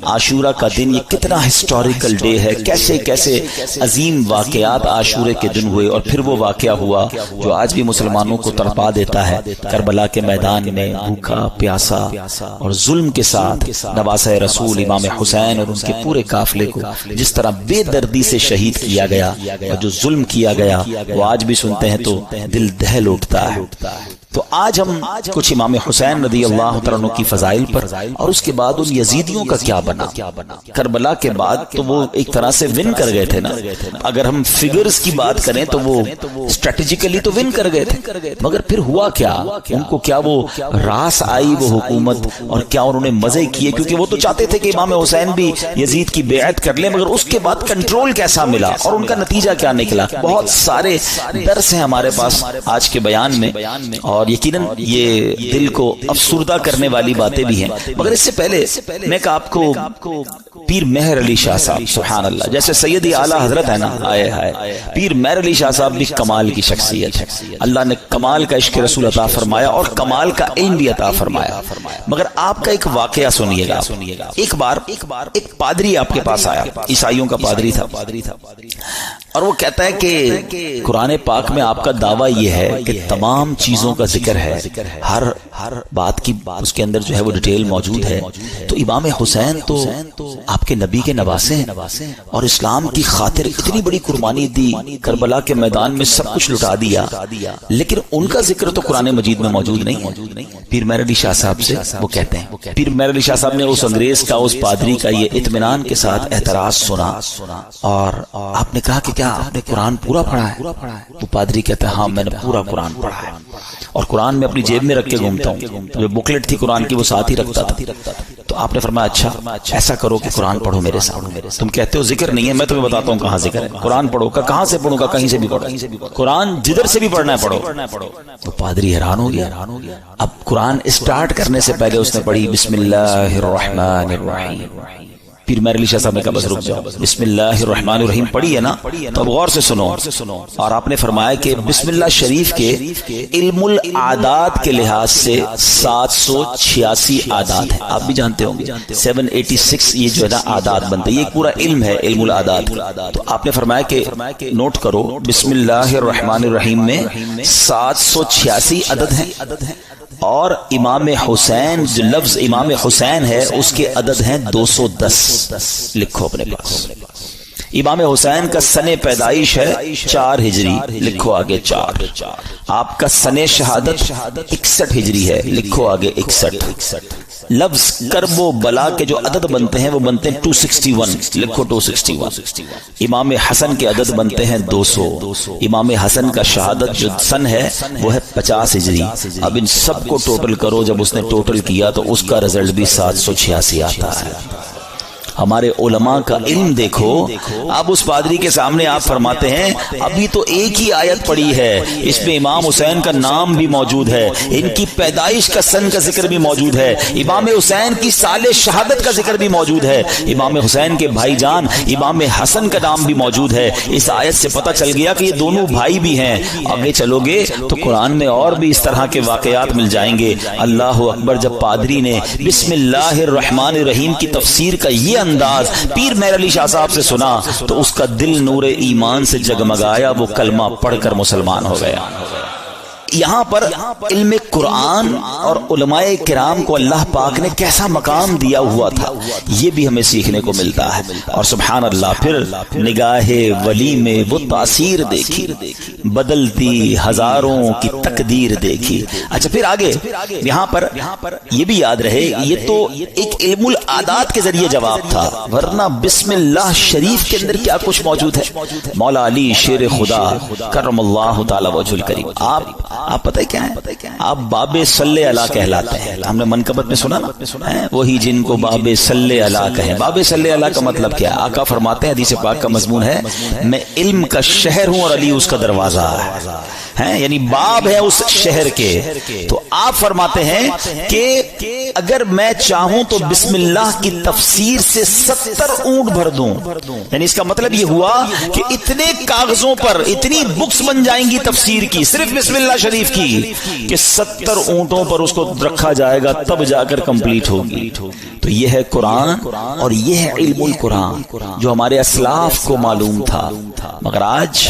عاشورہ کا دن یہ کتنا ہسٹوریکل ڈے ہے، کیسے کیسے عظیم واقعات عاشورے کے دن ہوئے، اور پھر وہ واقعہ ہوا جو آج بھی مسلمانوں کو تڑپا دیتا ہے، کربلا کے میدان میں بھوکا پیاسا اور ظلم کے ساتھ نواسہ رسول امام حسین اور ان کے پورے قافلے کو جس طرح بے دردی سے شہید کیا گیا اور جو ظلم کیا گیا وہ آج بھی سنتے ہیں تو دل دہل اٹھتا ہے۔ تو آج ہم کچھ امام حسین رضی اللہ تعالیٰ عنہ کی فضائل پر، اور اس کے بعد ان یزیدیوں کا کیا بنا۔ کربلا کے بعد تو وہ ایک طرح سے ون کر گئے تھے نا، اگر ہم فگرز کی بات کریں تو وہ اسٹریٹجیکلی تو ون کر گئے تھے، مگر پھر ہوا کیا، ان کو کیا وہ راس آئی وہ حکومت، اور کیا انہوں نے مزے کیے، کیونکہ وہ تو چاہتے تھے کہ امام حسین بھی یزید کی بیعت کر لیں، مگر اس کے بعد کنٹرول کیسا ملا اور ان کا نتیجہ کیا نکلا۔ بہت سارے درس ہیں ہمارے پاس آج کے بیان میں، اور یقیناً یہ دل کو افسردہ کرنے والی باتیں بھی ہیں، مگر اس سے پہلے میں آپ کو پیر مہر علی شاہ صاحب، سبحان اللہ، جیسے سیدی اعلیٰ حضرت ہے نا، آئے ہائے، پیر مہر علی شاہ صاحب بھی کمال کی شخصیت ہے، اللہ نے کمال کا عشق رسول عطا فرمایا اور کمال کا علم بھی عطا فرمایا، مگر آپ کا ایک واقعہ سنیے گا۔ ایک بار ایک پادری آپ کے پاس آیا، عیسائیوں کا پادری تھا، اور وہ کہتا ہے کہ قرآن پاک میں آپ کا دعویٰ یہ ہے کہ تمام چیزوں کا ذکر ہے، ہر بات کی اس کے اندر جو ہے وہ ڈیٹیل موجود ہے، تو امام حسین تو آپ کے نبی کے نواسے ہیں، اور اسلام کی خاطر اتنی بڑی قربانی دی، کربلا کے میدان میں سب کچھ لٹا دیا، لیکن ان کا ذکر تو قرآن مجید میں موجود نہیں ہے۔ پیر مہر علی شاہ صاحب سے وہ کہتے ہیں، پیر مہر علی شاہ صاحب نے اس انگریز کا، اس پادری کا یہ اطمینان کے ساتھ اعتراض سنا، اور آپ نے کہا کہ کیا آپ نے قرآن پورا پڑھا ہے؟ وہ پادری کہتا ہے ہاں میں نے پورا قرآن پڑھا ہے، اور قرآن میں اپنی جیب میں رکھ کے گھومتا ہوں، جو بکلیٹ تھی قرآن کی وہ ساتھ ہی رکھتا تھا۔ تو آپ نے فرمایا اچھا ایسا کرو کہ قرآن پڑھو میرے سامنے، تم کہتے ہو ذکر نہیں ہے، میں تمہیں بتاتا ہوں کہاں ذکر ہے، قرآن پڑھو۔ کہاں سے پڑھوں گا؟ کہیں سے بھی پڑھو، قرآن جدھر سے بھی پڑھنا ہے پڑھو۔ تو پادری حیران ہو گیا، اب قرآن اسٹارٹ کرنے سے پہلے اس نے پڑھی بسم اللہ الرحمن الرحیم۔ پیر مہر علی شاہ صاحب نے کہا بس رک جاؤ، بسم اللہ الرحمن الرحیم پڑھی ہے نا، تو اب غور سے سنو، اور آپ نے فرمایا کہ بسم اللہ شریف کے علم الاعداد کے لحاظ سے 786 اعداد ہیں، آپ بھی جانتے ہوں گے 786 یہ جو ہے نا اعداد بنتے ہیں، یہ پورا علم ہے، علم الاعداد۔ تو آپ نے فرمایا کہ نوٹ کرو بسم اللہ الرحمن الرحیم میں 786 عدد ہیں، اور امام حسین جو لفظ امام حسین ہے اس کے عدد ہیں 210، لکھو اپنے پاس۔ امام حسین کا سن پیدائش ہے 4 ہجری، لکھو آگے 4۔ آپ کا سن شہادت 61 ہجری ہے، لکھو آگے 61۔ لفظ کرب و بلا کے جو عدد بنتے ہیں وہ بنتے ہیں 261، لکھو 261۔ امام حسن کے عدد بنتے ہیں 200۔ امام حسن کا شہادت جو سن ہے وہ ہے 50 ہجری۔ اب ان سب کو ٹوٹل کرو، جب اس نے ٹوٹل کیا تو اس کا رزلٹ بھی 786 آتا ہے۔ ہمارے علماء کا علم دیکھو، اب اس پادری کے سامنے آپ فرماتے ہیں ابھی تو ایک ہی آیت پڑھی ہے، اس میں امام حسین کا نام بھی موجود ہے، ان کی پیدائش کا سن کا ذکر بھی موجود ہے، امام حسین کی سال شہادت کا ذکر بھی موجود ہے، امام حسین کے بھائی جان امام حسن کا نام بھی موجود ہے۔ اس آیت سے پتہ چل گیا کہ یہ دونوں بھائی بھی ہیں۔ آگے چلو گے تو قرآن میں اور بھی اس طرح کے واقعات مل جائیں گے۔ اللہ اکبر، جب پادری نے بسم اللہ الرحمن الرحیم کی تفسیر کا یہ انداز پیر مہر علی شاہ صاحب سے سنا تو اس کا دل نور ایمان سے جگمگایا، وہ کلمہ پڑھ کر مسلمان ہو گیا۔ یہاں پر علم قرآن اور علماء کرام کو اللہ پاک نے کیسا مقام دیا ہوا تھا یہ بھی ہمیں سیکھنے کو ملتا ہے۔ اور سبحان اللہ، پھر نگاہ ولی میں وہ تاثیر دیکھی، بدلتی ہزاروں کی تقدیر دیکھی۔ اچھا پھر آگے یہاں پر یہ بھی یاد رہے یہ تو ایک علم الاعداد کے ذریعے جواب تھا، ورنہ بسم اللہ شریف کے اندر کیا کچھ موجود ہے۔ مولا علی شیر خدا کرم اللہ تعالی وجہ الکریم، آپ پتہ کیا ہے، آپ باب صلی اللہ کہلاتے ہیں۔ ہم نے منقبت میں سنا نا، وہی جن کو باب صلی اللہ کہیں۔ باب صلی اللہ کا مطلب کیا ہے؟ آقا فرماتے ہیں، حدیث پاک کا مضمون ہے، میں علم کا شہر ہوں اور علی اس کا دروازہ ہے، یعنی باب ہے اس شہر کے۔ تو آپ فرماتے ہیں کہ اگر میں چاہوں تو بسم اللہ کی تفسیر سے 70 اونٹ بھر دوں. یعنی اس کا مطلب یہ ہوا کہ اتنے کاغذوں پر اتنی بکس بن جائیں گی تفسیر کی صرف بسم اللہ شریف کی کہ 70 اونٹوں پر اس کو رکھا جائے گا تب جا کر کمپلیٹ ہوگی. تو یہ ہے قرآن اور یہ ہے علم القرآن جو ہمارے اسلاف کو معلوم تھا. مگر آج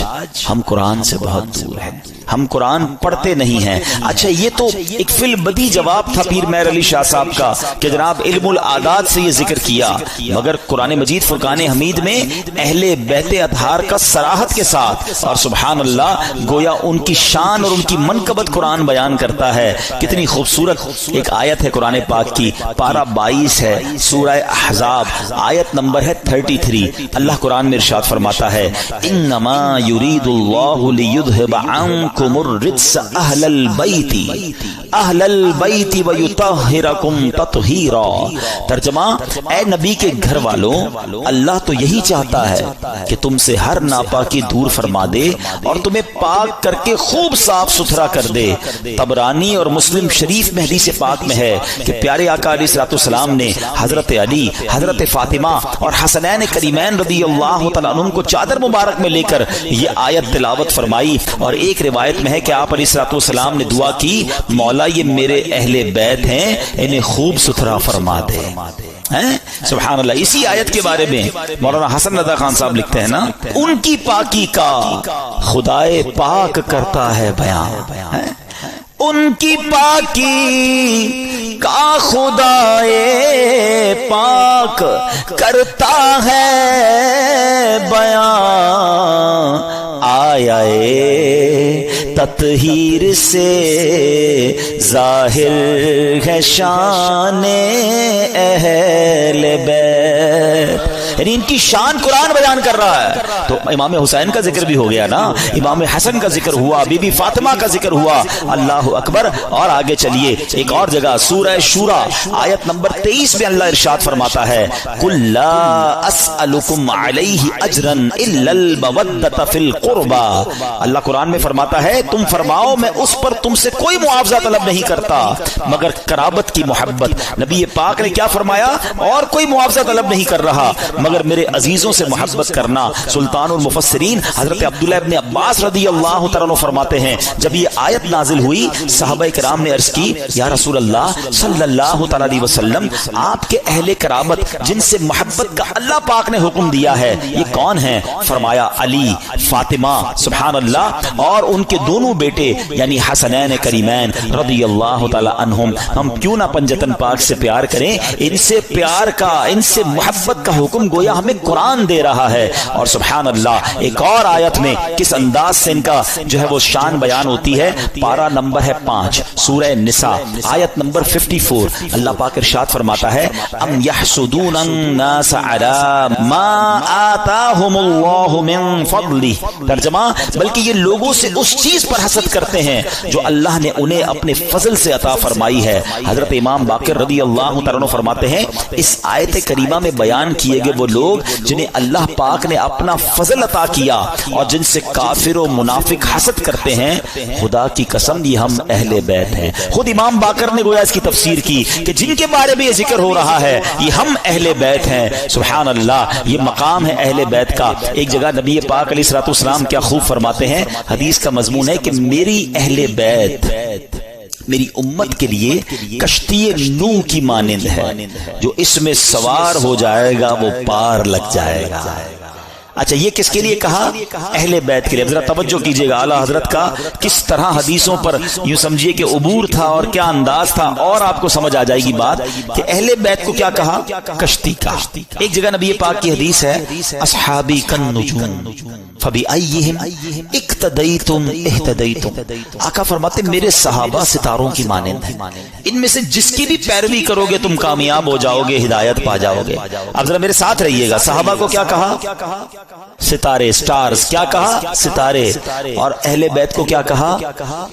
ہم قرآن سے بہت دور ہیں, ہم قرآن پڑھتے نہیں ہیں. اچھا یہ تو ایک فی البدی جواب تھا پیر مہر علی شاہ صاحب کا کہ جناب علم العادات سے یہ ذکر کیا, مگر قرآن مجید فرقان حمید میں اہل بیت اطہار کا صراحت کے ساتھ اور سبحان اللہ گویا ان کی شان اور ان کی منقبت قرآن بیان کرتا ہے. کتنی خوبصورت ایک آیت ہے قرآن پاک کی, پارہ 22 ہے, سورہ احزاب, آیت نمبر ہے 33. اللہ قرآن میں ارشاد فرماتا ہے انما یرید اللہ لیذھب عنکم الرجس اہل البیت ویطہرکم تطہیرا. ترجمہ, اے نبی کے گھر والوں, اللہ تو یہی چاہتا ہے کہ تم سے ہر ناپاکی دور فرما دے اور تمہیں پاک کر کے خوب صاف ستھرا کر دے. طبرانی اور مسلم شریف میں حدیث پاک میں ہے کہ پیارے آقا علیہ الصلوۃ والسلام نے حضرت علی, حضرت فاطمہ اور حسنین کریمین رضی اللہ تعالیٰ عنہم کو چادر مبارک میں لے کر یہ آیت تلاوت فرمائی. اور ایک روایت میں ہے کہ آپ علیہ الصلوۃ والسلام نے دعا کی, مولا یہ میرے اہل بیت ہیں, انہیں خوب ستھرا فرما دے. سبحان اللہ. اسی آیت کے بارے میں مولانا حسن رضا خان صاحب لکھتے ہیں نا, ان کی پاکی کا خدائے پاک کرتا ہے بیان, ان کی پاکی کا خدائے پاک کرتا ہے بیان. آیا تطہیر سے ظاہر ہے شان اہل بیت, یعنی ان کی شان قرآن بیان کر رہا ہے. تو امام حسین کا ذکر بھی ہو گیا نا, امام حسن کا ذکر ہوا, بی بی فاطمہ کا ذکر ہوا. اللہ اکبر. اور آگے چلیے ایک اور جگہ سورہ شورى آیت نمبر 23 میں اللہ ارشاد فرماتا ہے قل لا اسألکم علیہ اجرا الا المودۃ فی القربى. اللہ قرآن میں فرماتا ہے تم فرماؤ میں اس پر تم سے کوئی معاوضہ طلب نہیں کرتا مگر قرابت کی محبت. نبی پاک نے کیا فرمایا, اور کوئی معاوضہ طلب نہیں کر رہا مگر میرے عزیزوں سے محبت کرنا. سلطان المفسرین حضرت عبداللہ ابن عباس رضی اللہ تعالیٰ عنہ فرماتے ہیں جب یہ آیت نازل ہوئی صحابہ کرام نے عرض کی یا رسول اللہ صلی اللہ تعالیٰ علیہ وسلم, آپ کے اہل قرابت جن سے محبت کا اللہ پاک نے حکم دیا ہے یہ کون ہیں؟ فرمایا علی, فاطمہ, سبحان اللہ, اور ان کے دونوں بیٹے یعنی حسنین کریمین رضی اللہ تعالیٰ عنہم. ہم کیوں نہ پنجتن پاک سے پیار کریں, ان سے پیار کا, ان سے محبت کا حکم گویا ہمیں قرآن دے رہا ہے. اور سبحان اللہ ایک اور آیت میں کس انداز سے ان کا جو ہے وہ شان بیان ہوتی ہے. پارہ نمبر ہے 5 سورہ نساء آیت نمبر 54. اللہ پاک ارشاد فرماتا ہے ام یحسدون الناس علی ما آتاہم اللہ من فضلہ. ترجمہ, بلکہ یہ لوگوں سے اس چیز پر حسد کرتے ہیں جو اللہ نے انہیں اپنے فضل سے عطا فرمائی ہے. حضرت امام باقر رضی اللہ تعالیٰ عنہ فرماتے ہیں اس آیت کریمہ میں بیان کیے گئے وہ لوگ جنہیں اللہ پاک نے اپنا فضل عطا کیا اور جن سے کافر و منافق حسد کرتے ہیں, خدا کی قسم یہ ہم اہل بیت ہیں. خود امام باقر نے گویا اس کی تفسیر کی کہ جن کے بارے میں یہ ذکر ہو رہا ہے یہ ہم اہل بیت ہیں. سبحان اللہ, یہ مقام ہے اہل بیت کا. ایک جگہ نبی پاک علیہ الصلوۃ والسلام کیا خوب فرماتے ہیں, حدیث کا مضمون ہے کہ میری اہل بیت میری امت کے لیے کشتی نوح کی مانند ہے, جو اس میں سوار ہو جائے گا وہ پار لگ جائے گا. اچھا یہ کس کے لیے کہا؟ اہل بیت کے لیے. ذرا توجہ کیجئے گا اعلیٰ حضرت کا کس طرح حدیثوں پر یوں سمجھیے کہ عبور تھا اور کیا انداز تھا, اور آپ کو سمجھ آ جائے گی بات کہ اہل بیت کو کیا کہا, کشتی کا. ایک جگہ نبی پاک کی حدیث ہے اصحابی کالنجوم فبأیہم اقتدیتم اہتدیتم. آقا فرماتے میرے صحابہ ستاروں کی مانند ہیں, ان میں سے جس کی بھی پیروی کرو گے تم کامیاب ہو جاؤ گے, ہدایت پا جاؤ گے. اب ذرا میرے ساتھ رہیے گا, صحابہ کو کیا کہا؟ ستارے، سٹارز. کیا کہا؟ ستارے. اور اہل بیت کو کیا کہا؟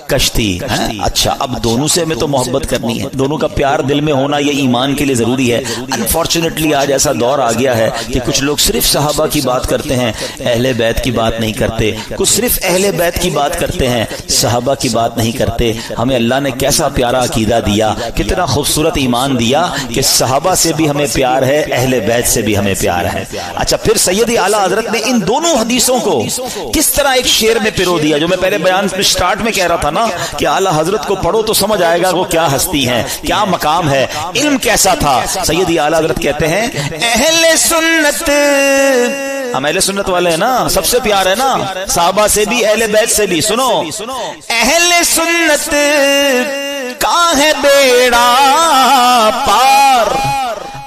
کشتی. اچھا، اب دونوں سے ہمیں تو محبت کرنی ہے، دونوں کا پیار دل میں ہونا یہ ایمان کے لیے ضروری ہے. انفارچونیٹلی آج ایسا دور آ گیا ہے کہ کچھ لوگ صرف صحابہ کی بات کرتے ہیں، اہل بیت کی بات نہیں کرتے. کچھ صرف اہل بیت کی بات کرتے ہیں، صحابہ کی بات نہیں کرتے. ہمیں اللہ نے کیسا پیارا عقیدہ دیا، کتنا خوبصورت ایمان دیا کہ صحابہ سے بھی ہمیں پیار ہے، اہل بیت سے بھی ہمیں پیار ہے. اچھا، پھر سیدی اعلیٰ حضرت نے ان دونوں حدیثوں کو کس طرح ایک شعر میں پرو دیا، جو میں پہلے بیان سٹارٹ میں کہہ رہا تھا نا کہ اعلیٰ حضرت کو پڑھو تو سمجھ آئے گا وہ کیا ہستی ہیں، کیا مقام ہے، علم کیسا تھا. سیدی اعلیٰ حضرت کہتے ہیں اہل سنت، ہم اہل سنت والے ہیں نا، سب سے پیار ہے نا، صحابہ سے بھی اہل بیت سے بھی. سنو، اہل سنت کا ہے بیڑا پار،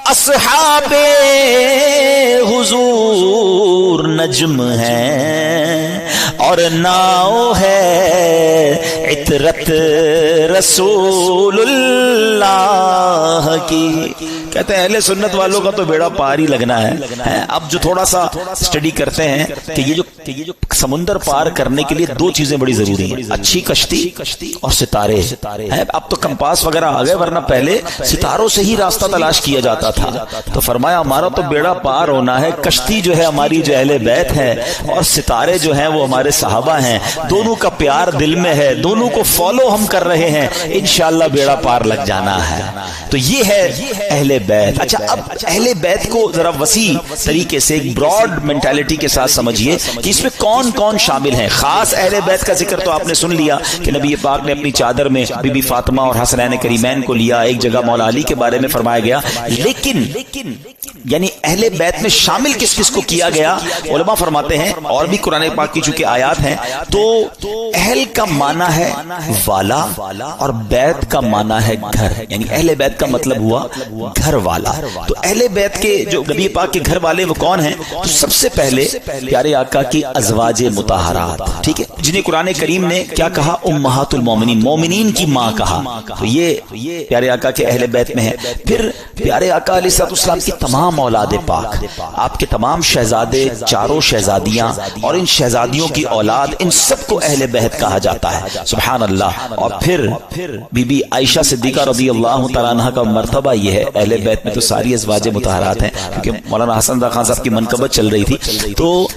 اصحاب حضور نجم ہے اور ناؤ ہے عطرت رسول اللہ کی. کہتے ہیں اہل سنت والوں کا تو بیڑا پار ہی لگنا ہے. اب جو تھوڑا سا اسٹڈی کرتے ہیں کہ یہ جو سمندر پار کرنے کے لیے دو چیزیں بڑی ضروری ہیں، اچھی کشتی اور ستارے. اب تو کمپاس وغیرہ آ گئے، ورنہ پہلے ستاروں سے ہی راستہ تلاش کیا جاتا تھا. تو فرمایا ہمارا تو بیڑا پار ہونا ہے، کشتی جو ہے ہماری جو اہل بیت ہے، اور ستارے جو ہیں وہ ہمارے صحابہ ہیں. دونوں کا پیار دل میں ہے، دونوں کو فالو ہم کر رہے ہیں، انشاءاللہ بیڑا پار لگ جانا ہے. تو یہ ہے اہل بیت. اچھا، اب اہل بیت کو ذرا وسیع طریقے سے ایک براڈ مینٹالٹی کے ساتھ سمجھیے کہ اس میں کون کون شامل ہیں. خاص اہل بیت کا ذکر تو آپ نے سن لیا کہ نبی پاک نے اپنی چادر میں بی بی فاطمہ اور حسنین کریمین کو لیا، ایک جگہ مولا علی کے بارے میں فرمایا گیا. لیکن یعنی اہل بیت میں شامل کس کس کو کیا گیا؟ علماء فرماتے ہیں، اور بھی قرآن پاک کی چونکہ آیات ہیں، تو اہل کا معنی ہے والا اور بیت کا معنی ہے گھر. یعنی اہل بیت کا مطلب ہوا گھر والا. تو اہل بیت کے جو نبی پاک کے گھر والے وہ کون ہیں؟ تو سب سے پہلے پیارے آقا کی ازواج مطہرات، ٹھیک ہے، جنہیں قرآن کریم نے کیا کہا؟ امہات المومنین، مومنین کی ماں کہا. تو یہ پیارے آقا کے اہل بیت میں ہے. پھر پیارے آقا علیہ السلام کی تمام اولاد پاک، آپ کے تمام شہزادے، چاروں شہزادیاں اور ان شہزادیوں کی اولاد، ان سب کو اہل بیت کہا جاتا ہے. سبحان اللہ. اور پھر بی بی عائشہ صدیقہ رضی اللہ تعالیٰ عنہ کا مرتبہ یہ ہے. اہل بیت میں تو ساری ازواج مطہرات ہیں، کیونکہ مولانا حسن رضا خان صاحب کی منقبت چل رہی تھی. تو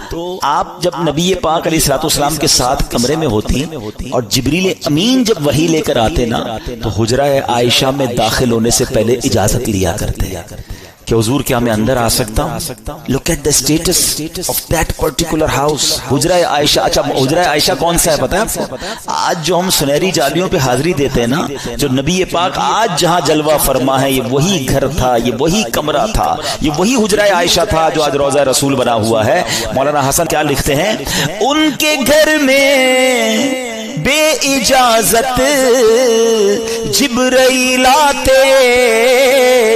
آپ جب نبی پاک علیہ السلام کے ساتھ کمرے میں ہوتی اور جبریل امین جب وحی لے کر آتے نا، تو حجرہ عائشہ میں داخل ہونے سے پہلے اجازت لیا کرتے کہ حضور کیا میں اندر آ سکتا ہوں؟ Look at the status of that particular house. حجرہ عائشہ. اچھا، حجرہ عائشہ کون سا ہے پتہ ہے؟ آج جو ہم سنہری جالیوں پہ حاضری دیتے ہیں نا، جو نبی پاک آج جہاں جلوہ فرما ہے، یہ وہی گھر تھا، یہ وہی کمرہ تھا، یہ وہی حجرہ عائشہ تھا جو آج روضہ رسول بنا ہوا ہے. مولانا حسن کیا لکھتے ہیں؟ ان کے گھر میں بے اجازت جبرائیل آتے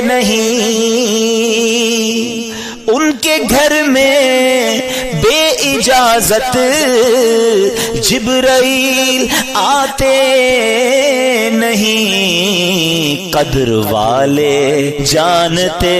نہیں، ان کے گھر میں بے اجازت جبرائیل آتے نہیں. قدر والے جانتے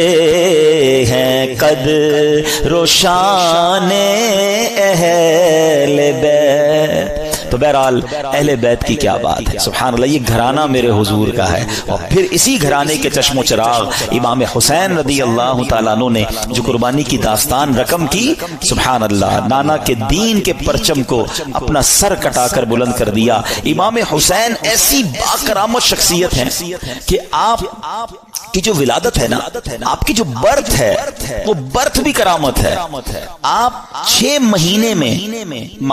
ہیں قدر و شان اہل بیت. تو بہرحال اہل بیت کی کیا بات ہے، سبحان اللہ. یہ گھرانہ میرے حضور کا ہے. اور پھر اسی گھرانے کے چشم و چراغ امام حسین رضی اللہ تعالیٰ عنہ نے جو قربانی کی داستان رقم کی، سبحان اللہ، نانا کے دین کے پرچم کو اپنا سر کٹا کر بلند کر دیا. امام حسین ایسی باکرامت شخصیت ہیں کہ آپ کی جو ولادت ہے نا، آپ کی جو برتھ ہے، وہ برتھ بھی کرامت ہے. آپ 6 مہینے میں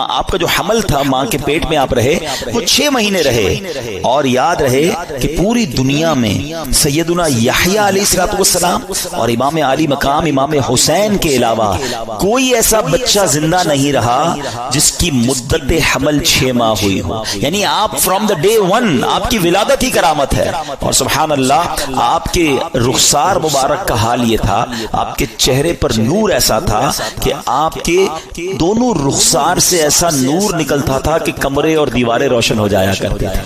آپ کا جو حمل تھا، ماں کے پیٹ میں آپ رہے، وہ 6 مہینے رہے. اور یاد رہے کہ پوری دنیا میں سیدنا یحییٰ علیہ السلام اور امام علی مقام امام حسین کے علاوہ کوئی ایسا بچہ زندہ نہیں رہا جس کی مدت حمل 6 ماہ ہوئی ہو. یعنی آپ فرام دا ڈے 1 آپ کی ولادت ہی کرامت ہے. اور سبحان اللہ، آپ کے رخسار مبارک کا حال یہ تھا، آپ کے چہرے پر نور ایسا تھا کہ آپ کے دونوں رخسار سے ایسا نور نکلتا تھا کہ کمرے اور دیواریں روشن ہو جایا کرتے تھے.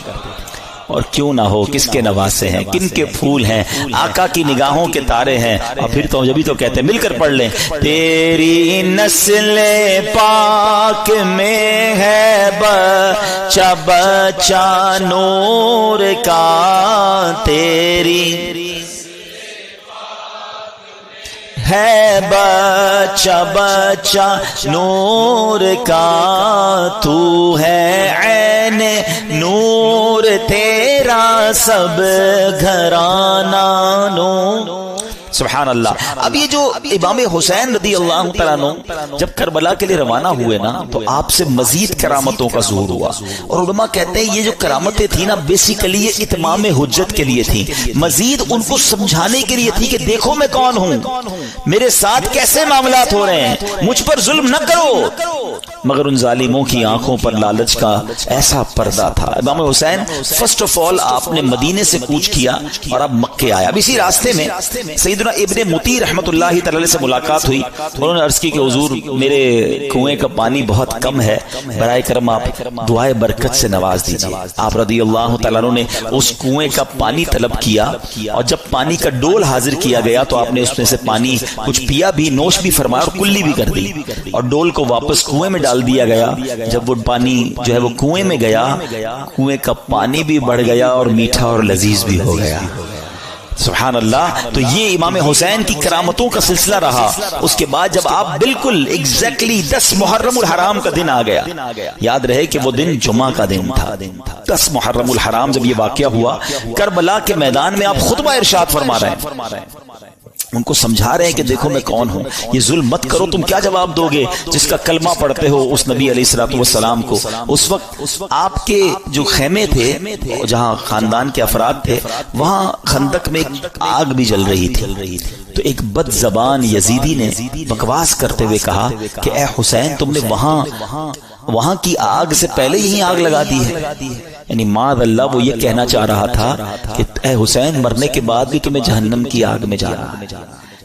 اور کیوں نہ ہو کس کے نواسے ہیں، کن کے پھول ہیں، آقا کی نگاہوں کے تارے ہیں۔ اور پھر تو جبھی تو کہتے ہیں، مل کر پڑھ لیں، تیری نسل پاک میں ہے بچہ بچہ نور کا، تیری ہے بچہ بچہ نور کا، تو ہے عین نور تیرا سب گھرانہ نور۔ سبحان اللہ۔ اب یہ جو امام حسین رضی اللہ تعالیٰ عنہ جب کربلا کے لیے روانہ ہوئے نا، تو آپ سے مزید کرامتوں کا ظہور ہوا، اور علماء کہتے ہیں یہ جو کرامتیں تھیں نا، بیسیکلی یہ اتمام حجت کے لیے تھیں، مزید ان کو سمجھانے کے لیے تھی کہ دیکھو میں کون ہوں، میرے ساتھ کیسے معاملات ہو رہے ہیں، مجھ پر ظلم نہ کرو۔ مگر ان ظالموں کی آنکھوں پر لالچ کا ایسا پردہ تھا۔ امام حسین فرسٹ آف آل آپ نے مدینے سے کوچ کیا اور اب مکے آیا۔ اب اسی راستے میں سیدنا ابن مطی رحمت اللہ تعالی سے ملاقات ہوئی، انہوں نے عرض کی کہ حضور میرے کنویں کا پانی بہت کم ہے، برائے کرم آپ دعائے برکت سے نواز دیجیے۔ آپ رضی اللہ تعالیٰ نے اس کنویں کا پانی طلب کیا، اور جب پانی کا ڈول حاضر کیا گیا تو آپ نے اس میں سے پانی کچھ پیا بھی، نوش بھی فرمایا اور کلی بھی کر دی، اور ڈول کو واپس کنویں میں ڈال دیا گیا۔ جب وہ پانی جو ہے وہ کنویں میں گیا، کنویں کا پانی بھی بڑھ گیا اور میٹھا اور لذیذ بھی ہو گیا۔ سبحان اللہ۔ تو یہ امام حسین کی کرامتوں کا سلسلہ رہا۔ اس کے بعد جب آپ بالکل ایگزیکٹلی 10 محرم الحرام کا دن آ گیا، یاد رہے کہ وہ دن جمعہ کا دن تھا، 10 محرم الحرام جب یہ واقعہ ہوا، کربلا کے میدان میں آپ خطبہ ارشاد فرما رہے ہیں، ان کو سمجھا رہے ہیں کہ دیکھو میں کون ہوں، یہ ظلم مت کرو۔ تم کیا جواب دو گے جس کا کلمہ پڑھتے ہو اس نبی علیہ الصلوۃ والسلام کو؟ اس وقت آپ کے جو خیمے تھے، جہاں خاندان کے افراد تھے، وہاں خندق میں آگ بھی جل رہی تھی، تو ایک بد زبان یزیدی نے بکواس کرتے ہوئے کہا کہ اے حسین، تم نے وہاں کی آگ سے پہلے ہی آگ لگا دی ہے۔ یعنی معاذ اللہ وہ یہ کہنا چاہ رہا تھا کہ اے حسین، مرنے کے بعد بھی تمہیں جہنم کی آگ میں جانا ہے۔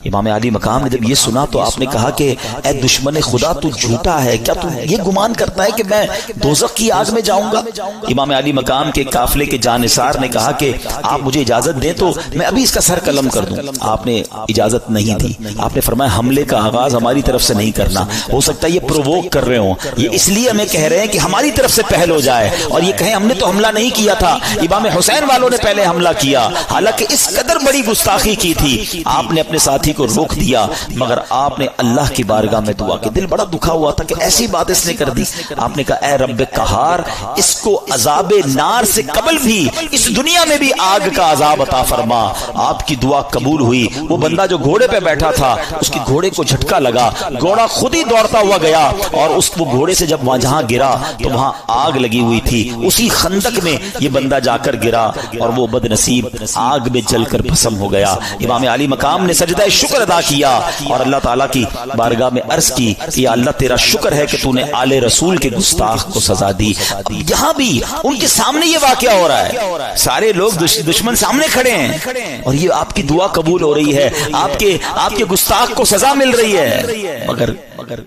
امام علی مقام نے جب یہ سنا تو آپ نے کہا کہ اے دشمن خدا، تو جھوٹا ہے کیا؟ تو یہ گمان کرتا ہے کہ میں دوزخ کی آگ میں جاؤں گا؟ امام علی مقام کے قافلے کے جانثار نے کہا کہ آپ مجھے اجازت دیں تو میں ابھی اس کا سر قلم کر دوں۔ آپ نے اجازت نہیں دی، آپ نے فرمایا حملے کا آغاز ہماری طرف سے نہیں کرنا، ہو سکتا ہے یہ پرووک کر رہے ہوں، یہ اس لیے ہمیں کہہ رہے ہیں کہ ہماری طرف سے پہل ہو جائے، اور یہ کہیں ہم نے تو حملہ نہیں کیا تھا، امام حسین والوں نے پہلے حملہ کیا۔ حالانکہ اس قدر بڑی گستاخی کی تھی، آپ نے اپنے ساتھی کو روک دیا، مگر آپ نے اللہ کی بارگاہ میں دعا کی۔ دل بڑا دکھا ہوا تھا کہ ایسی بات اس نے کر دی۔ آپ نے کہا اے رب قہار، اس کو عذاب نار سے قبل بھی اس دنیا میں بھی آگ کا عذاب عطا فرما۔ آپ کی دعا قبول ہوئی۔ وہ بندہ جو گھوڑے پہ بیٹھا تھا، اس کی گھوڑے کو جھٹکا لگا، گھوڑا خود ہی دوڑتا ہوا گیا، اور اس وہ گھوڑے سے جب وہاں جہاں گرا تو وہاں آگ لگی ہوئی تھی، اسی خندق میں یہ بندہ جا کر گرا، اور وہ بد نصیب آگ میں جل کر بھسم ہو گیا۔ امام علی مقام نے سجدہ شکر ادا کیا اور اللہ تعالیٰ کی بارگاہ میں عرض کی کہ یا اللہ تیرا شکر ہے کہ تو نے آل رسول کے گستاخ کو سزا دی۔ یہاں بھی ان کے سامنے یہ واقعہ ہو رہا ہے، سارے لوگ دشمن سامنے کھڑے ہیں، اور یہ آپ کی دعا قبول ہو رہی ہے، آپ کے گستاخ کو سزا مل رہی ہے، مگر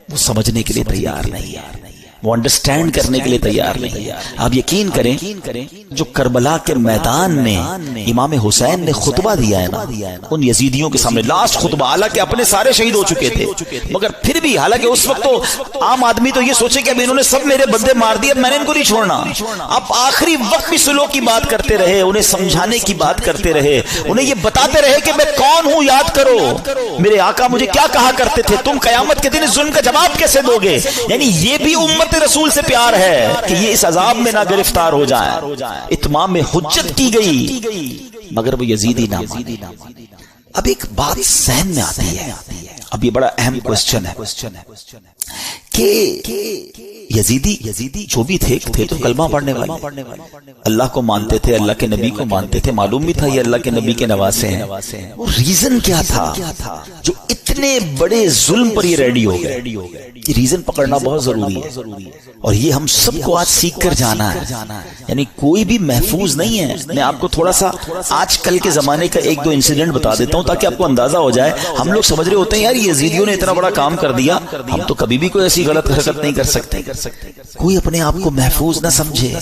وہ سمجھنے کے لیے تیار نہیں ہے، وہ انڈرسٹینڈ کرنے کے لیے تیار نہیں۔ آپ یقین کریں جو کربلا کے میدان میں امام حسین نے خطبہ دیا ہے نا ان یزیدیوں کے سامنے، لاسٹ خطبہ، حالانکہ اپنے سارے شہید ہو چکے تھے، مگر پھر بھی، حالانکہ اس وقت تو عام آدمی تو یہ سوچے کہ اب انہوں نے سب میرے بندے مار دیے، اب میں نے ان کو نہیں چھوڑنا۔ اب آخری وقت بھی سلو کی بات کرتے رہے، انہیں سمجھانے کی بات کرتے رہے، انہیں یہ بتاتے رہے کہ میں کون ہوں، یاد کرو میرے آقا مجھے کیا کہا کرتے تھے، تم قیامت کے دن اس ظلم کا جواب کیسے دو گے۔ یعنی یہ بھی امت رسول سے پیار ہے کہ یہ اس عذاب میں نہ گرفتار ہو جائیں۔ اتمام حجت کی گئی، مگر وہ یزیدی نہ مانے۔ اب ایک بات ذہن میں آتی ہے، اب یہ بڑا اہم کوسچن ہے کہ یزیدی جو بھی تھے تو کلمہ پڑھنے والے، اللہ کو مانتے تھے، اللہ کے نبی کو مانتے تھے، معلوم بھی تھا یہ اللہ کے نبی کے نواسے ہیں۔ وہ ریزن کیا تھا جو اتنے بڑے ظلم پر یہ ریڈی ہو گئے. یہ ریزن پکڑنا بہت ضروری ہے اور یہ ہم سب کو آج سیکھ کر جانا ہے. یعنی کوئی بھی محفوظ نہیں ہے. میں آپ کو تھوڑا سا آج کل کے زمانے کا ایک دو انسیڈنٹ بتا دیتا ہوں تاکہ آپ کو اندازہ ہو جائے. ہم لوگ سمجھ رہے ہوتے ہیں یار یزیدیوں نے اتنا بڑا کام کر دیا, ہم تو کبھی بھی کوئی ایسی غلط حرکت نہیں کر سکتے. کوئی اپنے آپ کو محفوظ نہ سمجھے.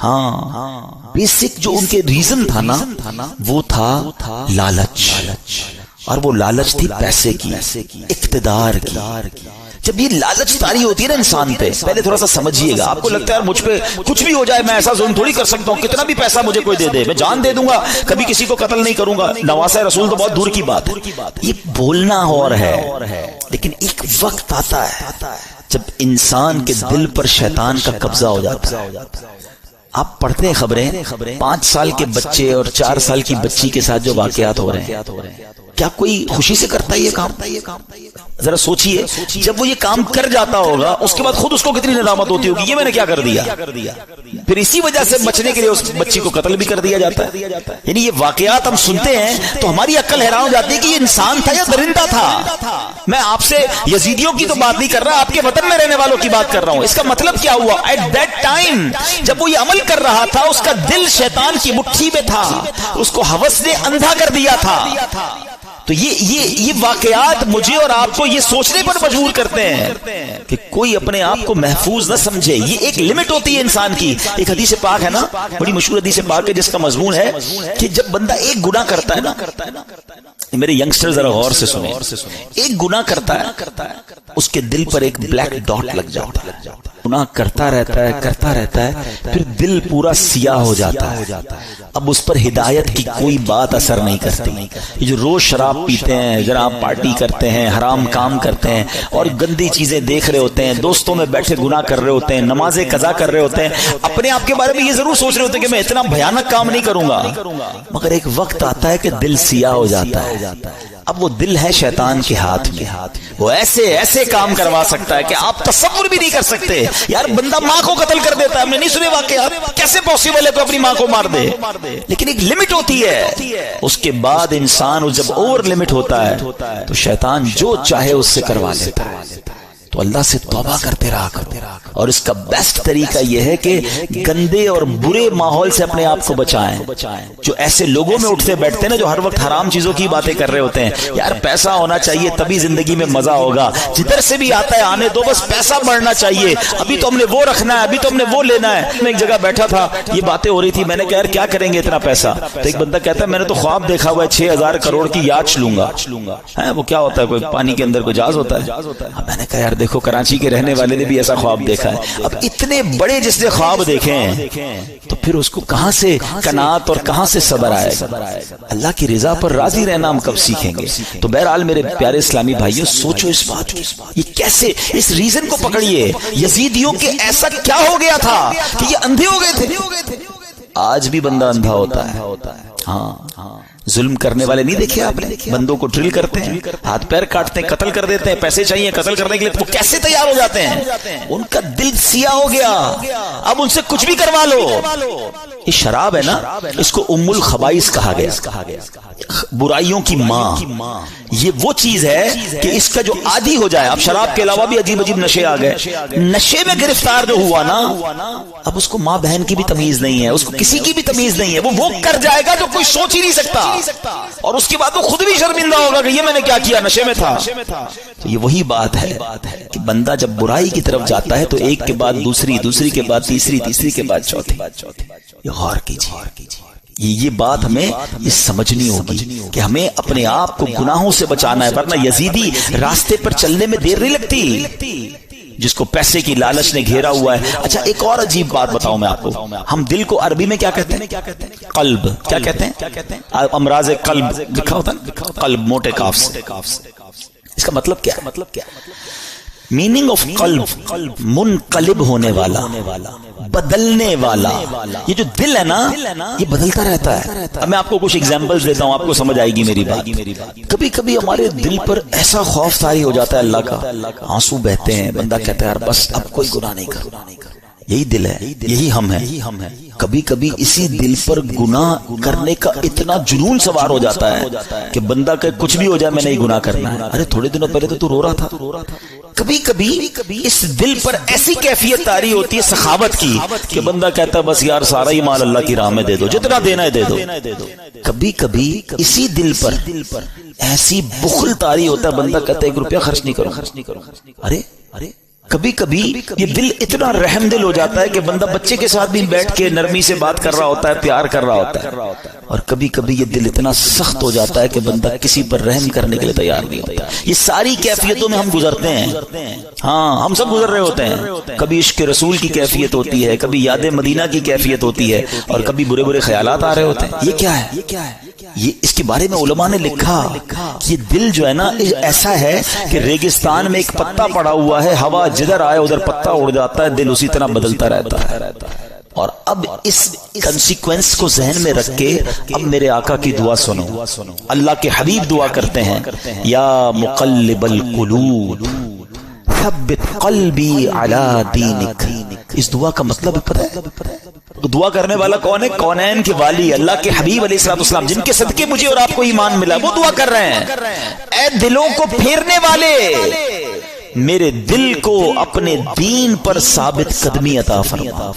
ہاں, بیسک جو ان کے ریزن تھا نا وہ تھا لالچ, اور وہ لالچ تھی پیسے کی, اقتدار کی. جب یہ لالچ طاری ہوتی ہے نا انسان پہ, پہلے تھوڑا سا سمجھیے گا. آپ کو لگتا ہے یار مجھ پہ کچھ بھی ہو جائے میں ایسا ظلم تھوڑی کر سکتا ہوں, کتنا بھی پیسہ مجھے کوئی دے دے میں جان دے دوں گا, کبھی کسی کو قتل نہیں کروں گا. نواسہ رسول تو بہت دور کی بات ہے. یہ بولنا اور ہے, لیکن ایک وقت آتا ہے جب انسان کے دل پر شیطان کا قبضہ ہو جاتا ہے. آپ پڑھتے ہیں خبریں, 5 سال کے بچے اور 4 سال کی بچی کے ساتھ جو واقعات ہو رہے ہیں, کیا کوئی خوشی سے کرتا ہے یہ کام؟ ذرا سوچئے, جب وہ یہ کام کر جاتا ہوگا اس کے بعد خود اس کو کتنی ندامت ہوتی ہوگی, یہ میں نے کیا کر دیا. پھر اسی وجہ سے بچنے کے لیے اس بچی کو قتل بھی کر دیا جاتا ہے. یعنی یہ واقعات ہم سنتے ہیں تو ہماری عقل حیران ہو جاتی ہے کہ یہ انسان تھا یا درندہ تھا. میں آپ سے یزیدیوں کی تو بات نہیں کر رہا, آپ کے وطن میں رہنے والوں کی بات کر رہا ہوں. اس کا مطلب کیا ہوا, ایٹ دیٹ ٹائم جب وہ یہ عمل کر رہا تھا اس کا دل شیطان کی مٹھی میں تھا, اس کو ہوس نے اندھا کر دیا تھا. تو یہ واقعات مجھے اور آپ کو یہ سوچنے پر مجبور کرتے ہیں کہ کوئی اپنے آپ کو محفوظ نہ سمجھے. یہ ایک لمٹ ہوتی ہے انسان کی. ایک حدیث پاک ہے نا, بڑی مشہور حدیث پاک ہے جس کا مضمون ہے کہ جب بندہ ایک گناہ کرتا ہے نا, میرے ینگسٹر ذرا غور سے سنیں, ایک گناہ کرتا ہے اس کے دل پر ایک بلیک ڈاٹ لگ جاتا ہے. گناہ کرتا رہتا ہے پھر دل پورا سیاہ ہو جاتا ہے. اب اس پر ہدایت کی کوئی بات اثر نہیں کرتی. یہ جو روز شراب پیتے ہیں, ذرا آپ پارٹی کرتے ہیں, حرام کام کرتے ہیں اور گندی چیزیں دیکھ رہے ہوتے ہیں, دوستوں میں بیٹھے گناہ کر رہے ہوتے ہیں, نمازیں قضا کر رہے ہوتے ہیں, اپنے آپ کے بارے میں یہ ضرور سوچ رہے ہوتے ہیں کہ میں اتنا بھیانک کام نہیں کروں گا, مگر ایک وقت آتا ہے کہ دل سیاہ ہو جاتا ہے. اب وہ دل ہے شیطان کے ہاتھ میں, وہ ایسے کام کروا سکتا ہے کہ آپ تصور بھی نہیں کر سکتے. یار بندہ ماں کو قتل کر دیتا ہے, ہم نے نہیں سنے واقعات, کیسے پاسبل ہے کوئی اپنی ماں کو مار دے. لیکن ایک لمٹ ہوتی ہے, اس کے بعد انسان جب اوور لمٹ ہوتا ہے تو شیطان جو چاہے اس سے کروا لیتا ہے. تو اللہ سے توبہ کرتے رہا کرو, اور اس کا بیسٹ طریقہ یہ ہے کہ گندے اور برے ماحول سے اپنے آپ کو بچائیں. جو ایسے لوگوں میں اٹھتے بیٹھتے ہیں نا جو ہر وقت حرام چیزوں کی باتیں کر رہے ہوتے ہیں, یار پیسہ ہونا چاہیے تبھی زندگی میں مزہ ہوگا, جدھر سے بھی آتا ہے آنے دو, بس پیسہ بڑھنا چاہیے, ابھی تو ہم نے وہ رکھنا ہے, ابھی تو ہم نے وہ لینا ہے. میں ایک جگہ بیٹھا تھا, یہ باتیں ہو رہی تھی, میں نے کہا یار کیا کریں گے اتنا پیسہ. تو ایک بندہ کہتا ہے میں نے تو خواب دیکھا ہوا ہے 6000 کروڑ کی یاچ لوں گا. وہ کیا ہوتا ہے, کوئی پانی کے اندر کوئی جہاز ہوتا ہے. میں نے کہا یار دیکھو کراچی کے رہنے والے نے بھی ایسا خواب دیکھا ہے. اب اتنے بڑے جس نے خواب دیکھے ہیں تو پھر اس کو کہاں سے قناعت اور کہاں سے صبر آئے گا. اللہ کی رضا پر راضی رہنا ہم کب سیکھیں گے. تو بہرحال میرے پیارے اسلامی بھائیوں, سوچو اس بات کی, یہ کیسے, اس ریزن کو پکڑیے. یزیدیوں کے ایسا کیا ہو گیا تھا کہ یہ اندھے ہو گئے تھے. آج بھی بندہ اندھا ہوتا ہے. ہاں, ظلم کرنے والے نہیں دیکھے آپ نے, بندوں کو ڈرل کرتے ہیں, ہاتھ پیر کاٹتے ہیں, قتل کر دیتے ہیں, پیسے چاہیے قتل کرنے کے لیے, وہ کیسے تیار ہو جاتے ہیں. ان کا دل سیاہ ہو گیا, اب ان سے کچھ بھی کروا لو. یہ شراب ہے نا, اس کو ام الخبائث کہا گیا, برائیوں کی ماں. یہ وہ چیز ہے کہ اس کا جو عادی ہو جائے, اب شراب کے علاوہ بھی عجیب عجیب نشے آ گئے, نشے میں گرفتار جو ہوا نا, اب اس کو ماں بہن کی بھی تمیز نہیں ہے, اس کو کسی کی بھی تمیز نہیں ہے. وہ کر جائے گا جو کوئی سوچ ہی نہیں سکتا, اور اس کے بعد وہ خود بھی شرمندہ ہوگا کہ یہ میں نے کیا کیا, نشے میں تھا. تو یہ وہی بات ہے کہ بندہ جب برائی کی طرف جاتا ہے تو ایک کے بعد دوسری, دوسری کے بعد تیسری, تیسری کے بعد چوتھی. یہ غور کیجیے, یہ بات ہمیں یہ سمجھنی ہوگی کہ ہمیں اپنے آپ کو گناہوں سے بچانا ہے, ورنہ یزیدی راستے پر چلنے میں دیر نہیں لگتی جس کو پیسے کی لالچ نے گھیرا ہوا ہے. اچھا ایک اور عجیب بات بتاؤں میں آپ کو, ہم دل کو عربی میں کیا کہتے ہیں, قلب. کیا کہتے ہیں, امراض قلب لکھا ہوتا ہے, قلب موٹے کاف سے. اس کا مطلب کیا ہے, میننگ آف قلب منقلب ہونے والا, بدلنے والا. یہ جو دل ہے نا یہ بدلتا رہتا ہے. اب میں آپ کو کچھ ایگزامپلز دیتا ہوں, آپ کو سمجھ آئے گی میری بات. کبھی کبھی ہمارے دل پر ایسا خوف طاری ہو جاتا ہے اللہ کا, آنسو بہتے ہیں, بندہ کہتا ہے یار بس اب کوئی گناہ نہیں کروں. یہی دل ہے، یہی ہم ہیں۔ کبھی کبھی اسی دل پر گناہ کرنے کا اتنا جنون سوار ہو جاتا ہے کہ بندہ کہ کچھ بھی ہو جائے میں نہیں گناہ کرنا ہے۔ ارے تھوڑے دنوں پہلے تو رو رہا تھا۔ کبھی کبھی اس دل پر ایسی کیفیت طاری ہوتی ہے سخاوت کی کہ بندہ کہتا ہے بس یار سارا ہی مال اللہ کی راہ میں دے دو، جتنا دینا ہے دے دو۔ کبھی کبھی اسی دل پر ایسی بخل طاری ہوتا ہے بندہ کہتا ہے 1 روپیہ خرچ نہیں کرو۔ ارے کبھی کبھی یہ دل اتنا رحم دل ہو جاتا ہے کہ بندہ بچے کے ساتھ بھی بیٹھ کے نرمی سے بات کر رہا ہوتا ہے، پیار کر رہا ہوتا ہے، اور کبھی کبھی یہ دل اتنا سخت ہو جاتا ہے کہ بندہ کسی پر رحم کرنے کے لیے تیار نہیں ہوتا۔ یہ ساری کیفیتوں میں ہم گزرتے ہیں، ہاں ہم سب گزر رہے ہوتے ہیں۔ کبھی عشق رسول کی کیفیت ہوتی ہے، کبھی یاد مدینہ کی کیفیت ہوتی ہے، اور کبھی برے برے خیالات آ رہے ہوتے ہیں۔ یہ کیا ہے؟ یہ اس کے بارے میں علماء نے لکھا کہ یہ دل جو ہے نا ایسا ہے کہ ریگستان میں ایک پتا پڑا ہوا ہے، ہوا جدھر آئے ادھر پتا اڑ جاتا ہے، دل اسی طرح بدلتا رہتا ہے۔ اور اب اس کنسیکوینس کو ذہن میں رکھ کے اب میرے آقا کی دعا سنو۔ اللہ کے حبیب دعا کرتے ہیں، یا مقلب القلوب ثبت قلبی علی دینک۔ اس دعا کا مطلب پتہ ہے؟ دعا کرنے والا کون ہے؟ کونین کے والی اللہ کے حبیب علیہ الصلوۃ والسلام، جن کے صدقے مجھے اور آپ کو ایمان ملا، وہ دعا کر رہے ہیں، اے دلوں کو پھیرنے والے میرے دل کو اپنے دین پر ثابت قدمی عطا فرما،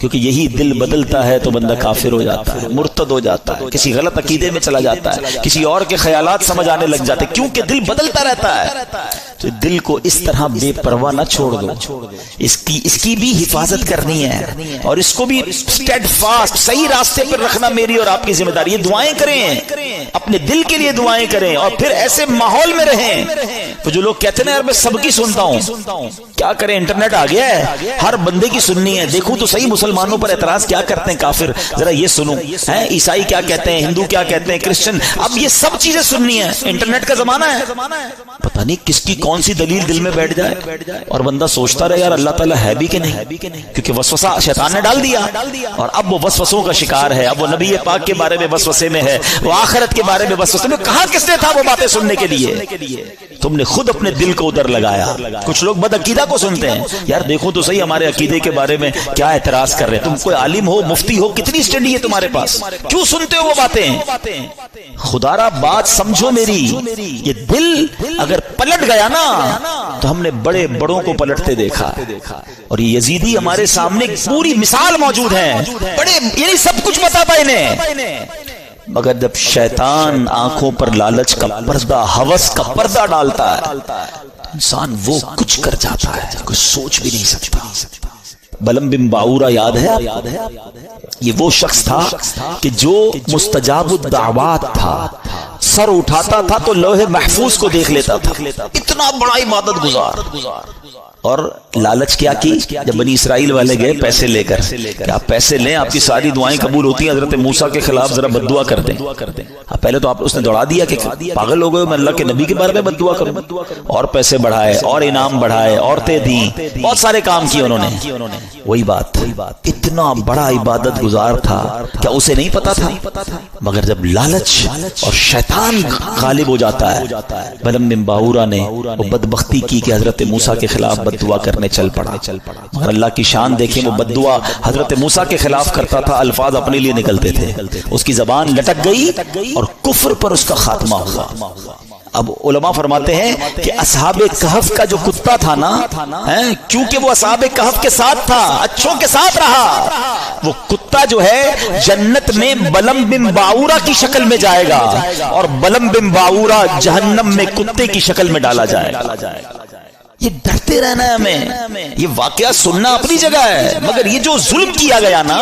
کیونکہ یہی دل بدلتا ہے تو بندہ کافر ہو جاتا ہے، مرتد ہو جاتا ہے، کسی غلط عقیدے میں چلا جاتا ہے، کسی اور کے خیالات سمجھ آنے لگ جاتے ہیں، کیونکہ دل بدلتا رہتا ہے۔ تو دل کو اس طرح بے پرواہ نہ چھوڑ دو، اس کی بھی حفاظت کرنی ہے، اور اس کو بھی اسٹیڈ فاسٹ صحیح راستے پر رکھنا میری اور آپ کی ذمہ داری ہے۔ دعائیں کریں، اپنے دل کے لیے دعائیں کریں، اور پھر ایسے ماحول میں رہیں۔ تو جو لوگ کہتے ہیں یار میں سب کی سنتا ہوں، کیا کریں، انٹرنیٹ آ گیا ہے، ہر بندے کی سننی ہے، دیکھوں تو صحیح مسلمانوں پر اعتراض کیا کرتے ہیں کافر، ذرا یہ سنو، عیسائی کیا کہتے ہیں، ہندو کیا کہتے ہیں، کرسچن، اب یہ سب چیزیں سننی ہے۔ انٹرنیٹ کا زمانہ ہے، پتہ نہیں کس کی کون سی دلیل دل میں بیٹھ جائے، اور بندہ سوچتا رہے یار اللہ تعالیٰ ہے بھی کہ نہیں، کیونکہ وسوسہ شیطان نے ڈال دیا، اور اب وہ وسوسوں کا شکار ہے، اب وہ نبی پاک کے بارے میں وسوسے میں ہے، وہ آخرت کے بارے میں وسوسے میں۔ کہاں کس نے تھا وہ باتیں سننے کے لیے؟ تم نے خود اپنے دل کو ادھر لگایا۔ کچھ لوگ بد عقیدہ کو سنتے ہیں، یار دیکھو تو صحیح ہمارے عقیدے کے بارے میں کیا اعتراض کر رہے ہیں، تم کوئی عالم ہو، مفتی ہو، کتنی اسٹڈی ہے تمہارے پاس، کیوں سنتے ہو وہ باتیں؟ خدا را بات سمجھو میری، یہ دل اگر پلٹ گیا نا تو ہم نے بڑے بڑوں کو پلٹتے دیکھا، اور یہ یزیدی ہمارے سامنے پوری مثال موجود ہے، بڑے یعنی سب کچھ پتا تھا انہیں، مگر جب شیطان آنکھوں پر لالچ کا پردہ، ہوس کا پردہ ڈالتا ہے، انسان وہ کچھ کر جاتا ہے کوئی سوچ بھی نہیں سکتا۔ بلم بن باورا یاد ہے؟ یہ وہ شخص تھا کہ جو مستجاب الدعوات تھا، سر اٹھاتا تھا تو لوح محفوظ کو دیکھ لیتا تھا، اتنا بڑا عبادت گزار۔ اور لالچ کیا کی؟ جب بنی اسرائیل والے گئے پیسے لے کر کہ آپ پیسے لیں آپ کی ساری دعائیں قبول ہوتی ہیں، حضرت موسیٰ کے خلاف ذرا بد دعا کر دیں۔ پہلے تو اس نے دوڑا دیا کہ پاگل ہو گئے میں اللہ کے نبی کے بارے میں بد دعا کروں، اور پیسے بڑھائے اور انعام بڑھائے، عورتیں دیں، بہت سارے کام کیے انہوں نے۔ وہی بات، اتنا بڑا عبادت گزار تھا، کیا اسے نہیں پتا تھا؟ مگر جب لالچ اور شیطان غالب ہو جاتا ہے، بلم بن باورا نے وہ بدبختی کی کہ حضرت موسیٰ کے خلاف بد دعا کرنے چل پڑا، مگر اللہ کی شان دیکھیں، وہ بد دعا حضرت موسیٰ کے خلاف کرتا تھا، الفاظ اپنے لیے نکلتے تھے، اس کی زبان لٹک گئی اور کفر پر اس کا خاتمہ ہوا۔ اب علماء فرماتے ہیں کہ اصحاب کہف کا جو کتا تھا نا، کیونکہ وہ اصحاب کہف کے ساتھ تھا، اچھوں کے ساتھ رہا، وہ کتا جو ہے جنت میں بلم بن باورا کی شکل میں جائے گا، اور بلم بن باورا جہنم میں کتے کی شکل میں ڈالا جائے گا۔ یہ ڈرتے رہنا ہے ہمیں، یہ واقعہ سننا اپنی جگہ ہے، مگر یہ جو ظلم کیا گیا نا،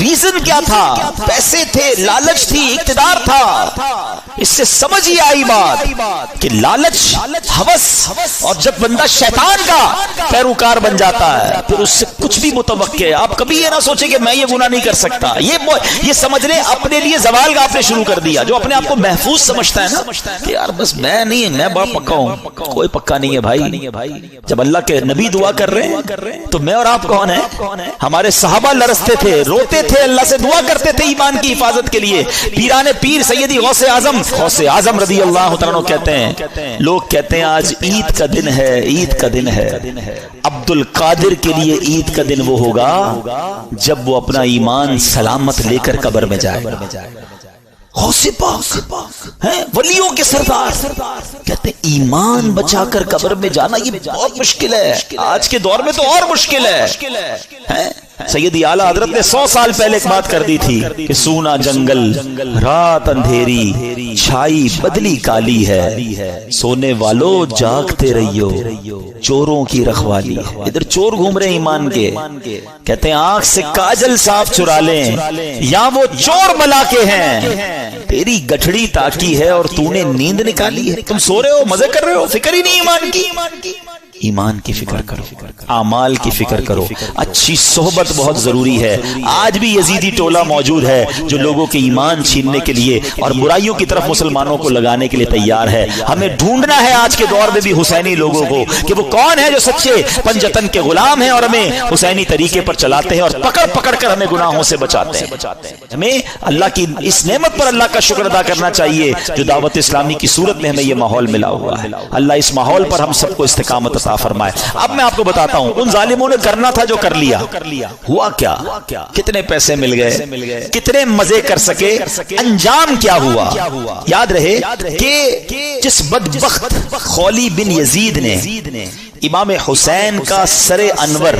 ریزن کیا تھا؟ پیسے تھے، لالچ تھی، اقتدار تھا۔ اس سے سمجھ ہی آئی بات کہ لالچ، ہوس، اور جب بندہ شیطان کا پیروکار بن جاتا ہے پھر اس سے کچھ بھی متوقع ہے۔ آپ کبھی یہ نہ سوچیں کہ میں یہ گناہ نہیں کر سکتا، یہ سمجھ لیں اپنے لیے زوال کا آپ نے شروع کر دیا۔ جو اپنے آپ کو محفوظ سمجھتا ہے نا کہ یار بس میں نہیں، میں بڑا پکا ہوں، کوئی پکا نہیں ہے بھائی، جب اللہ کے نبی دعا کر رہے ہیں تو میں اور آپ کون ہیں؟ ہمارے صحابہ لرزتے تھے، روتے تھے، اللہ سے دعا کرتے تھے ایمان کی حفاظت کے لیے۔ پیران پیر سیدی غوث اعظم رضی اللہ تعالیٰ عنہ کہتے ہیں، لوگ کہتے ہیں آج عید کا دن ہے، عید کا دن ہے۔ عبد القادر کے لیے عید کا دن وہ ہوگا جب وہ اپنا ایمان سلامت لے کر قبر میں جائے گا۔ غوث پاک ہیں، ولیوں کے سردار، کہتے ہیں ایمان بچا کر قبر میں جانا یہ بہت مشکل ہے، آج کے دور میں تو اور مشکل ہے۔ سیدی اعلیٰ حضرت نے 100 سال پہلے ایک بات کر دی تھی کہ سونا جنگل، رات اندھیری، چھائی بدلی کالی ہے، سونے والو جاگتے رہیو، چوروں کی رکھوالی ہے۔ ادھر چور گھوم رہے ایمان کے، کہتے ہیں آنکھ سے کاجل صاف چرا لیں یا وہ چور بلا کے ہیں، تیری گٹھڑی تاکی ہے اور تو نے نیند نکالی ہے۔ تم سو رہے ہو، مزے کر رہے ہو، فکر ہی نہیں ایمان کی۔ ایمان کی فکر کرو، اعمال کی فکر کرو، اچھی صحبت بہت ضروری ہے۔ آج بھی یزیدی ٹولہ موجود ہے جو لوگوں کے ایمان چھیننے کے لیے اور برائیوں کی طرف مسلمانوں کو لگانے کے لیے تیار ہے۔ ہمیں ڈھونڈنا ہے آج کے دور میں بھی حسینی لوگوں کو کہ وہ کون ہے جو سچے پنجتن کے غلام ہیں اور ہمیں حسینی طریقے پر چلاتے ہیں اور پکڑ پکڑ کر ہمیں گناہوں سے بچاتے ہیں۔ ہمیں اللہ کی اس نعمت پر اللہ کا شکر ادا کرنا چاہیے جو دعوت اسلامی کی صورت میں ہمیں یہ ماحول ملا ہوا ہے۔ اللہ اس ماحول پر ہم سب کو استقامت عطا فرمائے۔ اب میں آپ کو بتاتا ہوں ان ظالموں نے کرنا تھا جو کر لیا، ہوا کیا؟ کتنے پیسے مل گئے، کتنے مزے کر سکے، انجام کیا ہوا؟ یاد رہے کہ جس بدبخت خولی بن یزید نے امام حسین کا سر انور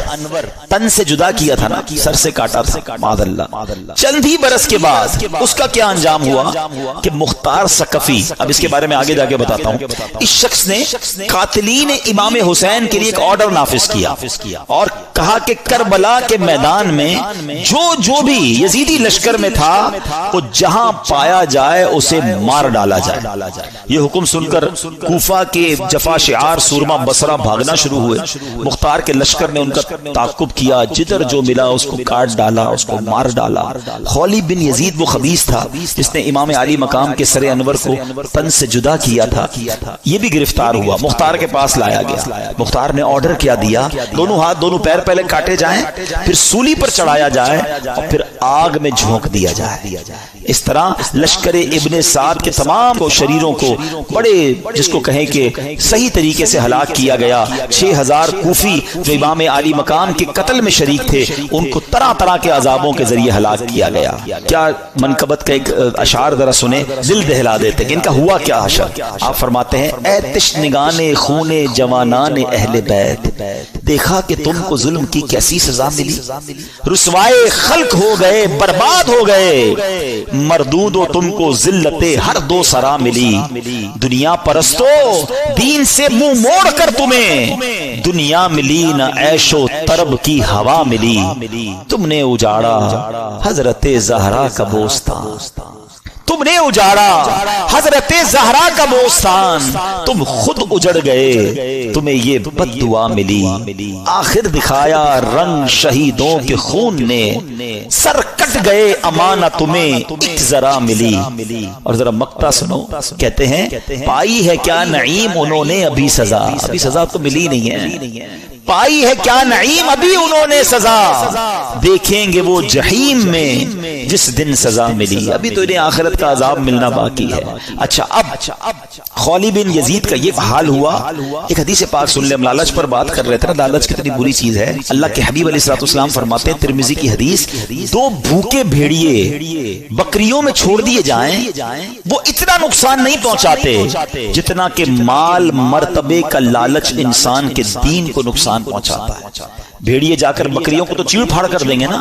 تن سے جدا کیا تھا نا، سر سے کاٹا تھا، معاذ اللہ، چند ہی برس کے بعد اس کا کیا انجام ہوا کہ مختار ثقفی، اب اس کے بارے میں آگے جا کے بتاتا ہوں، اس شخص نے قاتلین امام حسین کے لیے ایک آرڈر نافذ کیا اور کہا کہ کربلا کے میدان میں جو بھی یزیدی لشکر میں تھا وہ جہاں پایا جائے اسے مار ڈالا جائے۔ یہ حکم سن کر کوفہ کے جفا شعار سورما بصرہ بھاگنا شروع ہوئے۔ مختار کے لشکر نے ان کا تعاقب کیا، جدھر جو ملا اس کو کاٹ ڈالا، اس کو مار ڈالا۔ خولی بن یزید وہ خبیث تھا جس نے امام علی مقام کے سر انور کو تن سے جدا کیا تھا، یہ بھی گرفتار ہوا، مختار کے پاس لایا گیا۔ مختار نے آرڈر کیا دیا دونوں ہاتھ دونوں پیر پہلے کاٹے جائیں، پھر سولی پر چڑھایا جائے اور پھر آگ میں جھونک دیا جائے۔ اس طرح لشکر ابن سعد کے تمام کو شریروں کو بڑے جس کو کہیں کہ صحیح طریقے سے ہلاک کیا گیا۔ 6000 کوفی جو امام علی مقام کے قتل میں شریک تھے ان کو طرح طرح کے عذابوں کے ذریعے ہلاک کیا گیا۔ کیا منقبت کا ایک اشعار ذرا سنیں، دل دہلا دیتے کہ ان کا ہوا کیا حشر۔ آپ فرماتے ہیں اے تشنگان خون جوانان اہل بیت، دیکھا کہ تم کو ظلم کی کیسی سزا ملی، رسوائے خلق ہو گئے، برباد ہو گئے، مردود و تم کو ذلت ہر دو سرا ملی، دنیا پرستو دین سے منہ موڑ کر تمہیں دنیا ملی نہ عیش و طرب کی ہوا ملی، تم نے اجاڑا حضرت زہرا کا بوستان، تم نے اجاڑا حضرت زہرا کا بوستان، تم خود اجڑ گئے تمہیں یہ بد دعا ملی، آخر دکھایا رنگ شہیدوں کے خون نے، سر کٹ گئے امانہ تمہیں ایک ذرا ملی۔ اور ذرا مقطع سنو، کہتے ہیں پائی ہے کیا نعیم انہوں نے ابھی سزا، ابھی سزا تو ملی نہیں ہے، پائی ہے کیا نعیم ابھی انہوں نے سزا، دیکھیں گے وہ جہیم میں جس دن سزا ملی، ابھی تو انہیں آخرت کا عذاب ملنا باقی ہے۔ اچھا اب خولی بن یزید کا یہ حال ہوا، ایک حدیث پاک سن لیں، ہم لالچ پر بات کر رہے تھے نا، لالچ کتنی بری چیز ہے۔ اللہ کے حبیب علیہ الصلوۃ والسلام فرماتے ہیں ترمذی کی حدیث، 2 بھوکے بھیڑیے بکریوں میں چھوڑ دیے جائیں وہ اتنا نقصان نہیں پہنچاتے جتنا کہ مال مرتبے کا لالچ انسان کے دین کو نقصان پہنچاتا ہے۔ بھیڑیے جا کر بکریوں کو تو چیڑ پھاڑ کر دیں گے نا،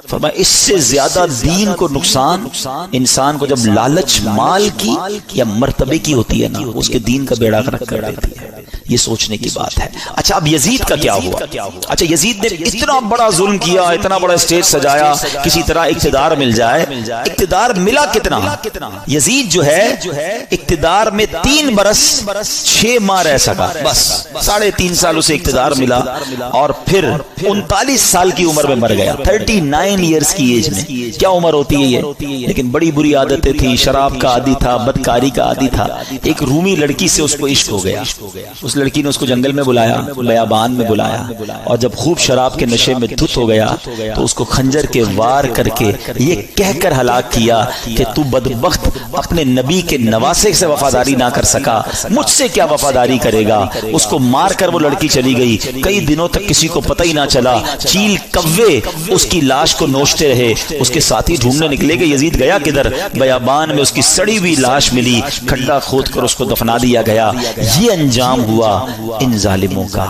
فرمایا اس سے زیادہ دین کو نقصان انسان کو جب لالچ مال کی یا مرتبے کی ہوتی ہے نا، اس کے دین کا بیڑا غرق کر دیتی ہے۔ یہ سوچنے کی بات ہے۔ اچھا اب یزید کا کیا ہوا؟ اچھا یزید نے اتنا بڑا ظلم کیا، اتنا بڑا اسٹیج سجایا، کسی طرح اقتدار مل جائے، اقتدار ملا کتنا؟ یزید جو ہے اقتدار میں 3 برس 6 ماہ رہ سکا، بس 3.5 سال اسے اقتدار ملا، اور پھر 39 سال کی عمر میں مر گیا، 39 ایئرز کی ایج میں. کیا عمر ہوتی ہے یہ؟ لیکن بڑی بری عادتیں تھی، شراب کا عادی تھا، بدکاری کا عادی تھا. ایک رومی لڑکی سے اس کو عشق ہو گیا. اس لڑکی نے اس کو جنگل میں بلایا، بیابان میں بلایا، اور جب خوب شراب کے نشے میں دھت ہو گیا تو اس کو خنجر کے وار کر کے یہ کہہ کر ہلاک کیا کہ تو بدبخت اپنے نبی کے نواسے سے وفاداری نہ کر سکا، مجھ سے کیا وفاداری کرے گا. اس کو مار کر وہ لڑکی چلی گئی. کئی دنوں تک کسی کو پتہ ہی نہ چلا. چیل کوے اس کی لاش کو نوچتے رہے. اس کے ساتھی ڈھونڈنے نکلے کہ یزید گیا کدھر. بیابان میں اس کی سڑی ہوئی لاش ملی، کھڈا کھود کر اس کو دفنا دیا گیا. یہ انجام ہوا ان ظالموں کا.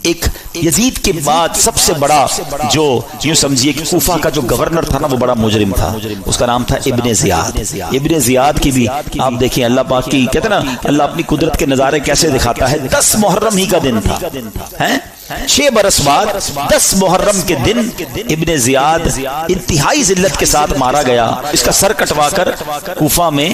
ایک یزید کے بعد سب سے بڑا جو یوں سمجھیے کہ کوفہ کا جو گورنر تھا نا، وہ بڑا مجرم تھا. اس کا نام تھا ابن زیاد. ابن زیاد کی بھی آپ دیکھیں، اللہ پاک کی کہتے نا، اللہ اپنی قدرت کے نظارے کیسے دکھاتا ہے. 10 محرم ہی کا دن تھا، 6 برس بعد 10 محرم کے دن ابن زیاد انتہائی ذلت کے ساتھ مارا گیا. اس کا سر کٹوا کر کوفہ میں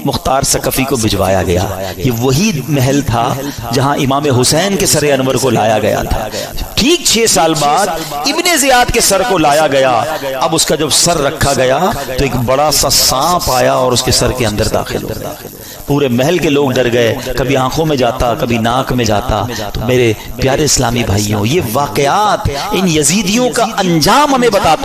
مختار ثقفی کو بھجوایا گیا. یہ وہی محل تھا جہاں امام حسین کے سر انور کو لایا گیا تھا. ٹھیک 6 سال بعد ابن زیاد کے سر کو لایا گیا. اب اس کا جب سر رکھا گیا تو ایک بڑا سا سانپ آیا اور اس کے سر کے اندر داخل ہو گیا. پورے محل کے لوگ ڈر گئے. کبھی آنکھوں میں جاتا، کبھی ناک میں جاتا. تو میرے پیارے اسلامی بھائیوں، یہ واقعات ان یزیدیوں کا انجام ہمیں بتاتا